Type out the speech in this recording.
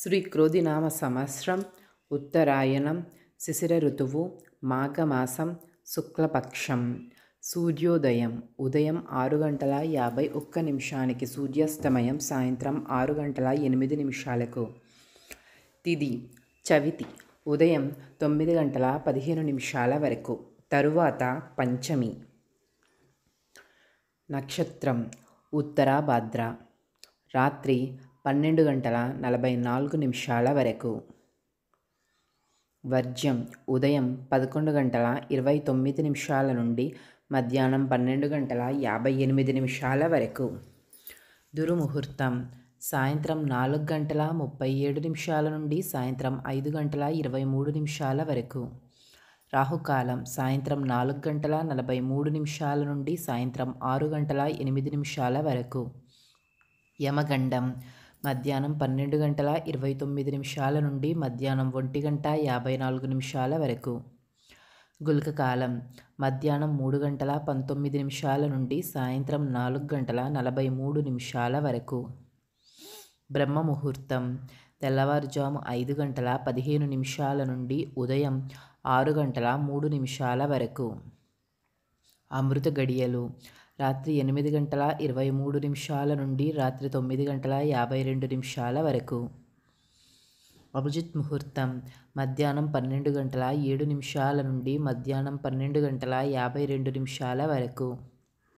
శ్రీ క్రోధినామ సంవత్సరం ఉత్తరాయణం శిశిర ఋతువు మాఘమాసం శుక్లపక్షం. సూర్యోదయం ఉదయం 6:51 సూర్యాస్తమయం సాయంత్రం 6:08. తిథి చవితి ఉదయం 9:15 వరకు, తరువాత పంచమి. నక్షత్రం ఉత్తరాభాద్ర, రాత్రి 12:44 వరకు. వర్జ్యం ఉదయం 11:29 నుండి మధ్యాహ్నం 12:58 వరకు. దుర్ముహూర్తం సాయంత్రం 4:37 నుండి సాయంత్రం 5:23 వరకు. రాహుకాలం సాయంత్రం 4:43 నుండి సాయంత్రం 6:08 వరకు. యమగండం మధ్యాహ్నం 12:29 నుండి మధ్యాహ్నం 1:54 వరకు. గుళికకాలం మధ్యాహ్నం 3:19 నుండి సాయంత్రం 4:43 వరకు. బ్రహ్మముహూర్తం తెల్లవారుజాము 5:15 నుండి ఉదయం 6:03 వరకు. అమృత గడియలు రాత్రి 8:23 నుండి రాత్రి 9:52 వరకు. అభిజిత్ ముహూర్తం మధ్యాహ్నం 12:07 నుండి మధ్యాహ్నం 12:52 వరకు.